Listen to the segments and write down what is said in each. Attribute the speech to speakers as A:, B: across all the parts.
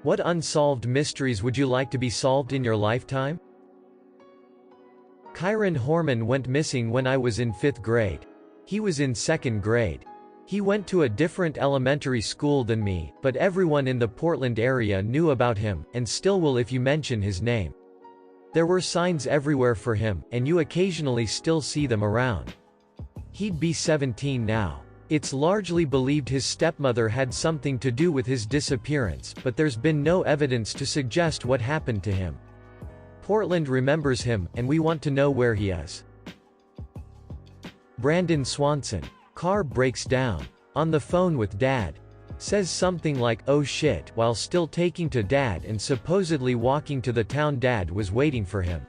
A: What unsolved mysteries would you like to be solved in your lifetime? Kyron Horman went missing when I was in 5th grade. He was in 2nd grade. He went to a different elementary school than me, but everyone in the Portland area knew about him, and still will if you mention his name. There were signs everywhere for him, and you occasionally still see them around. He'd be 17 now. It's largely believed his stepmother had something to do with his disappearance, but there's been no evidence to suggest what happened to him. Portland remembers him, and we want to know where he is. Brandon Swanson. Car breaks down. On the phone with dad. Says something like, "Oh shit," while still taking to dad and supposedly walking to the town dad was waiting for him.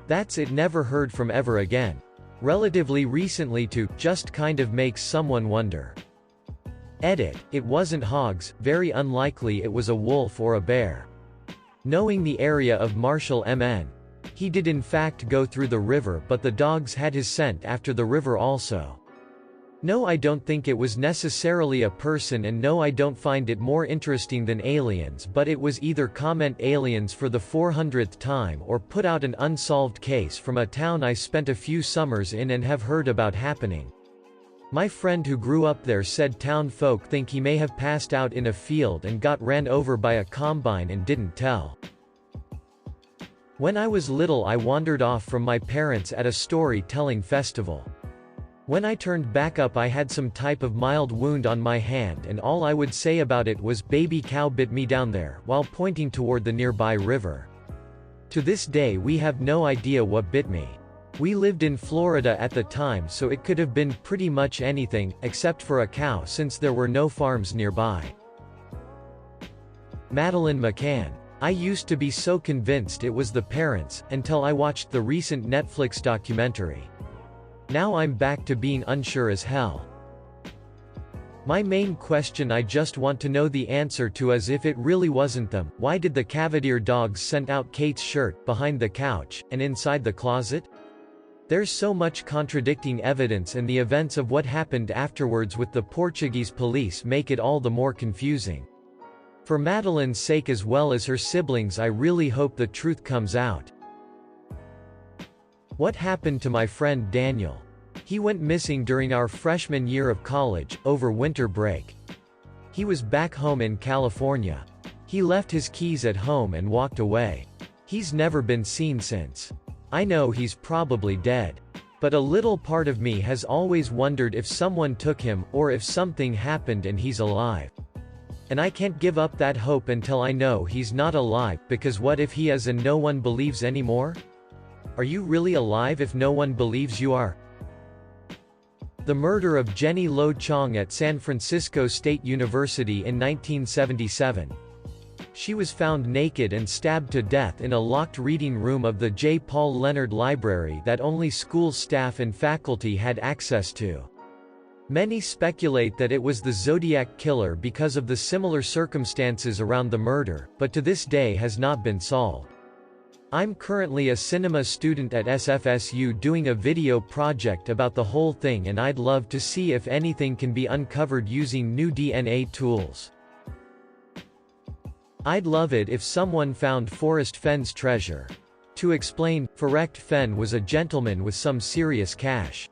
A: That's it, never heard from ever again. Relatively recently too, just kind of makes someone wonder. Edit, it wasn't hogs, very unlikely it was a wolf or a bear. Knowing the area of Marshall MN. He did in fact go through the river, but the dogs had his scent after the river also. No, I don't think it was necessarily a person, and no, I don't find it more interesting than aliens, but it was either comment aliens for the 400th time or put out an unsolved case from a town I spent a few summers in and have heard about happening. My friend who grew up there said town folk think he may have passed out in a field and got ran over by a combine and didn't tell. When I was little, I wandered off from my parents at a storytelling festival. When I turned back up, I had some type of mild wound on my hand, and all I would say about it was, "Baby cow bit me down there," while pointing toward the nearby river. To this day we have no idea what bit me. We lived in Florida at the time, so it could have been pretty much anything, except for a cow, since there were no farms nearby. Madeline McCann. I used to be so convinced it was the parents, until I watched the recent Netflix documentary. Now I'm back to being unsure as hell. My main question I just want to know the answer to is, if it really wasn't them, why did the Cavalier dogs scent out Kate's shirt, behind the couch, and inside the closet? There's so much contradicting evidence, and the events of what happened afterwards with the Portuguese police make it all the more confusing. For Madeline's sake as well as her siblings, I really hope the truth comes out. What happened to my friend Daniel? He went missing during our freshman year of college, over winter break. He was back home in California. He left his keys at home and walked away. He's never been seen since. I know he's probably dead. But a little part of me has always wondered if someone took him, or if something happened and he's alive. And I can't give up that hope until I know he's not alive, because what if he is and no one believes anymore? Are you really alive if no one believes you are? The murder of Jenny Lo Chong at San Francisco State University in 1977. She was found naked and stabbed to death in a locked reading room of the J. Paul Leonard Library that only school staff and faculty had access to. Many speculate that it was the Zodiac Killer because of the similar circumstances around the murder, but to this day has not been solved. I'm currently a cinema student at SFSU doing a video project about the whole thing, and I'd love to see if anything can be uncovered using new DNA tools. I'd love it if someone found Forrest Fenn's treasure. To explain, Forrest Fenn was a gentleman with some serious cash.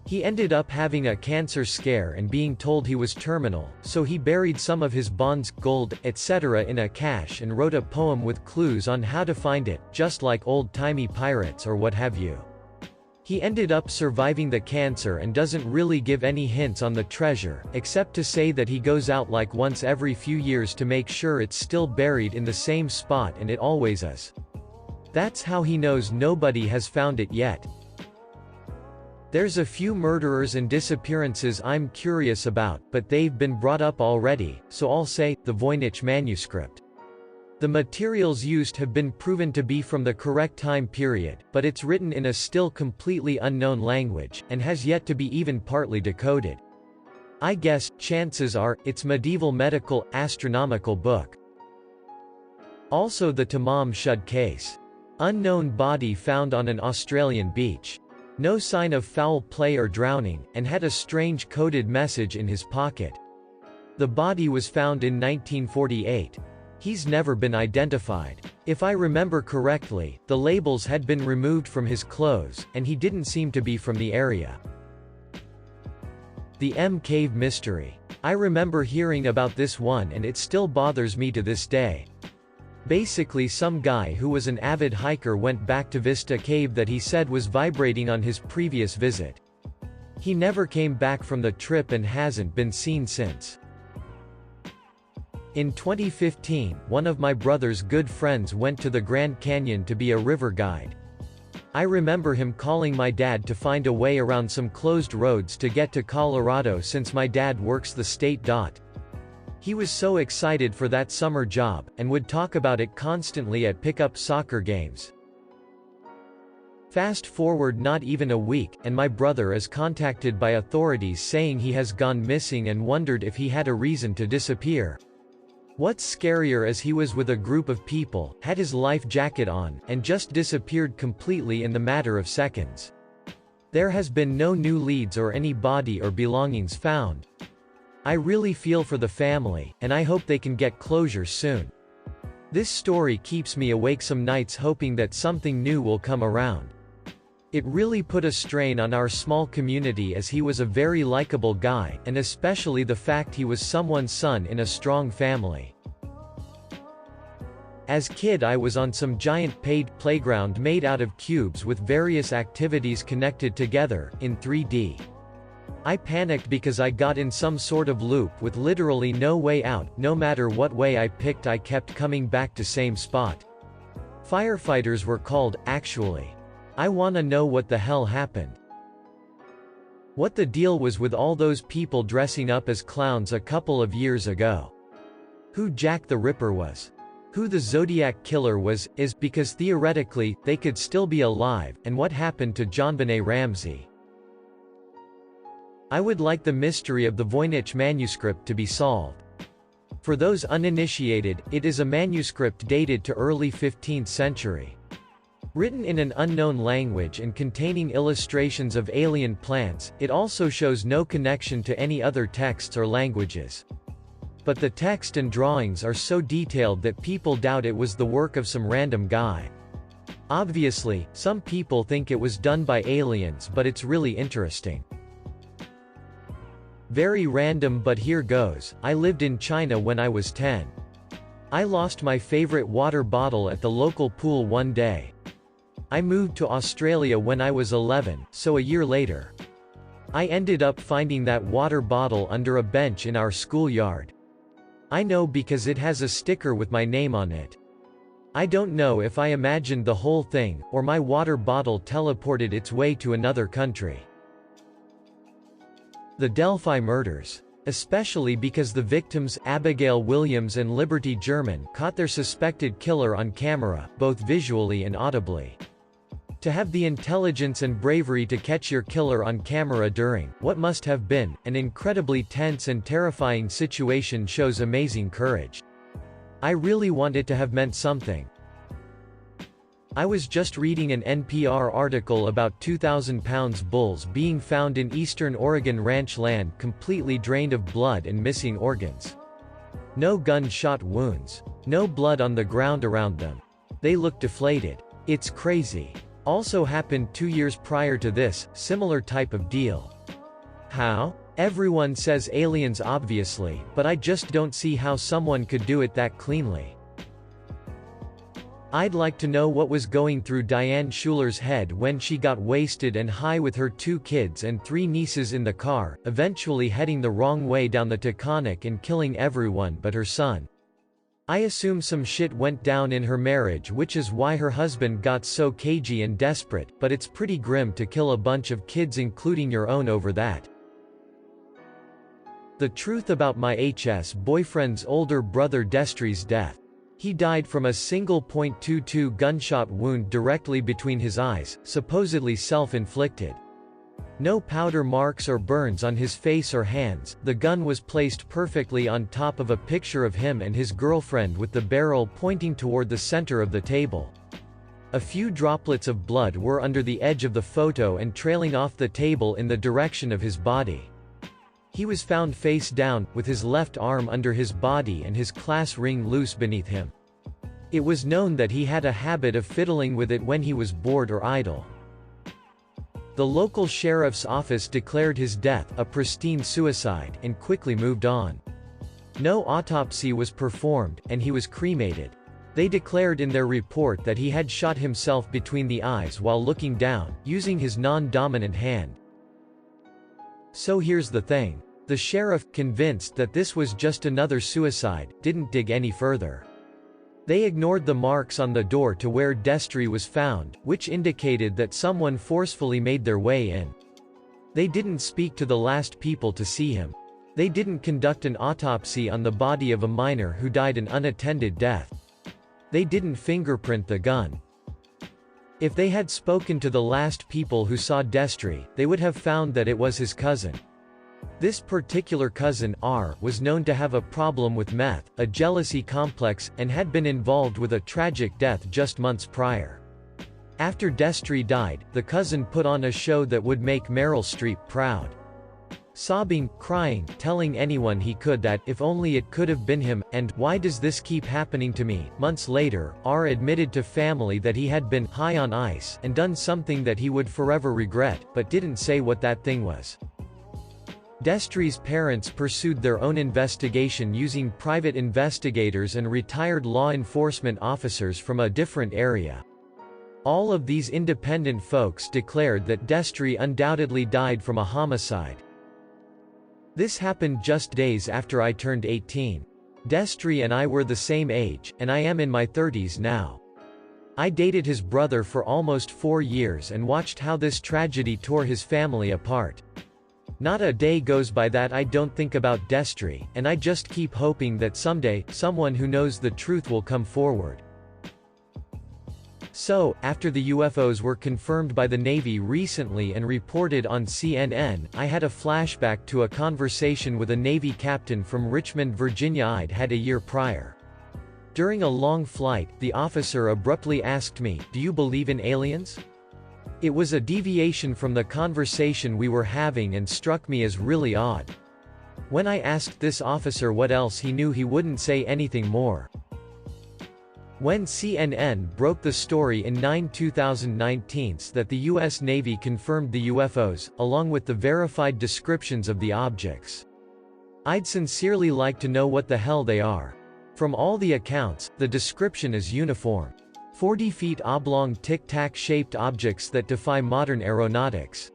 A: He ended up having a cancer scare and being told he was terminal, so he buried some of his bonds, gold, etc. in a cache and wrote a poem with clues on how to find it, just like old-timey pirates or what have you. He ended up surviving the cancer and doesn't really give any hints on the treasure, except to say that he goes out like once every few years to make sure it's still buried in the same spot, and it always is. That's how he knows nobody has found it yet. There's a few murderers and disappearances I'm curious about, but they've been brought up already, so I'll say, the Voynich manuscript. The materials used have been proven to be from the correct time period, but it's written in a still completely unknown language, and has yet to be even partly decoded. I guess, chances are, it's medieval medical, astronomical book. Also the Tamam Shud case. Unknown body found on an Australian beach. No sign of foul play or drowning, and had a strange coded message in his pocket. The body was found in 1948. He's never been identified. If I remember correctly, the labels had been removed from his clothes, and he didn't seem to be from the area. The M Cave Mystery. I remember hearing about this one and it still bothers me to this day. Basically, some guy who was an avid hiker went back to Vista Cave that he said was vibrating on his previous visit. He never came back from the trip and hasn't been seen since. In 2015, one of my brother's good friends went to the Grand Canyon to be a river guide. I remember him calling my dad to find a way around some closed roads to get to Colorado since my dad works the state dot. He was so excited for that summer job, and would talk about it constantly at pickup soccer games. Fast forward not even a week, and my brother is contacted by authorities saying he has gone missing and wondered if he had a reason to disappear. What's scarier is he was with a group of people, had his life jacket on, and just disappeared completely in the matter of seconds. There has been no new leads or any body or belongings found. I really feel for the family, and I hope they can get closure soon. This story keeps me awake some nights hoping that something new will come around. It really put a strain on our small community as he was a very likable guy, and especially the fact he was someone's son in a strong family. As kid I was on some giant paved playground made out of cubes with various activities connected together, in 3D. I panicked because I got in some sort of loop with literally no way out. No matter what way I picked I kept coming back to same spot. Firefighters were called, actually. I wanna know what the hell happened. What the deal was with all those people dressing up as clowns a couple of years ago. Who Jack the Ripper was. Who the Zodiac Killer was, is, because theoretically, they could still be alive, and what happened to JonBenet Ramsey. I would like the mystery of the Voynich manuscript to be solved. For those uninitiated, it is a manuscript dated to early 15th century. Written in an unknown language and containing illustrations of alien plants, it also shows no connection to any other texts or languages. But the text and drawings are so detailed that people doubt it was the work of some random guy. Obviously, some people think it was done by aliens, but it's really interesting. Very random, but here goes. I lived in China when I was 10. I lost my favorite water bottle at the local pool one day. I moved to Australia when I was 11, so a year later. I ended up finding that water bottle under a bench in our schoolyard. I know because it has a sticker with my name on it. I don't know if I imagined the whole thing, or my water bottle teleported its way to another country. The Delphi murders. Especially because the victims, Abigail Williams and Liberty German, caught their suspected killer on camera, both visually and audibly. To have the intelligence and bravery to catch your killer on camera during what must have been an incredibly tense and terrifying situation shows amazing courage. I really want it to have meant something. I was just reading an NPR article about 2,000-pound bulls being found in eastern Oregon ranch land completely drained of blood and missing organs. No gunshot wounds. No blood on the ground around them. They look deflated. It's crazy. Also happened 2 years prior to this, similar type of deal. How? Everyone says aliens obviously, but I just don't see how someone could do it that cleanly. I'd like to know what was going through Diane Schuler's head when she got wasted and high with her 2 kids and 3 nieces in the car, eventually heading the wrong way down the Taconic and killing everyone but her son. I assume some shit went down in her marriage, which is why her husband got so cagey and desperate, but it's pretty grim to kill a bunch of kids including your own over that. The truth about my HS boyfriend's older brother Destry's death. He died from a single .22 gunshot wound directly between his eyes, supposedly self-inflicted. No powder marks or burns on his face or hands. The gun was placed perfectly on top of a picture of him and his girlfriend with the barrel pointing toward the center of the table. A few droplets of blood were under the edge of the photo and trailing off the table in the direction of his body. He was found face down, with his left arm under his body and his class ring loose beneath him. It was known that he had a habit of fiddling with it when he was bored or idle. The local sheriff's office declared his death a pristine suicide and quickly moved on. No autopsy was performed, and he was cremated. They declared in their report that he had shot himself between the eyes while looking down, using his non-dominant hand. So here's the thing. The sheriff, convinced that this was just another suicide, didn't dig any further. They ignored the marks on the door to where Destry was found, which indicated that someone forcefully made their way in. They didn't speak to the last people to see him. They didn't conduct an autopsy on the body of a minor who died an unattended death. They didn't fingerprint the gun. If they had spoken to the last people who saw Destry, they would have found that it was his cousin. This particular cousin, R, was known to have a problem with meth, a jealousy complex, and had been involved with a tragic death just months prior. After Destry died, the cousin put on a show that would make Meryl Streep proud. Sobbing, crying, telling anyone he could that, if only it could have been him, and, why does this keep happening to me? Months later, R admitted to family that he had been high on ice and done something that he would forever regret, but didn't say what that thing was. Destry's parents pursued their own investigation using private investigators and retired law enforcement officers from a different area. All of these independent folks declared that Destry undoubtedly died from a homicide. This happened just days after I turned 18. Destry and I were the same age, and I am in my 30s now. I dated his brother for almost 4 years and watched how this tragedy tore his family apart. Not a day goes by that I don't think about Destry, and I just keep hoping that someday, someone who knows the truth will come forward. So, after the UFOs were confirmed by the Navy recently and reported on CNN, I had a flashback to a conversation with a Navy captain from Richmond, Virginia I'd had a year prior. During a long flight, the officer abruptly asked me, "Do you believe in aliens?" It was a deviation from the conversation we were having and struck me as really odd. When I asked this officer what else he knew, he wouldn't say anything more. When CNN broke the story in 2019 that the U.S. Navy confirmed the UFOs, along with the verified descriptions of the objects, I'd sincerely like to know what the hell they are. From all the accounts, the description is uniform. 40 feet oblong tic-tac shaped objects that defy modern aeronautics.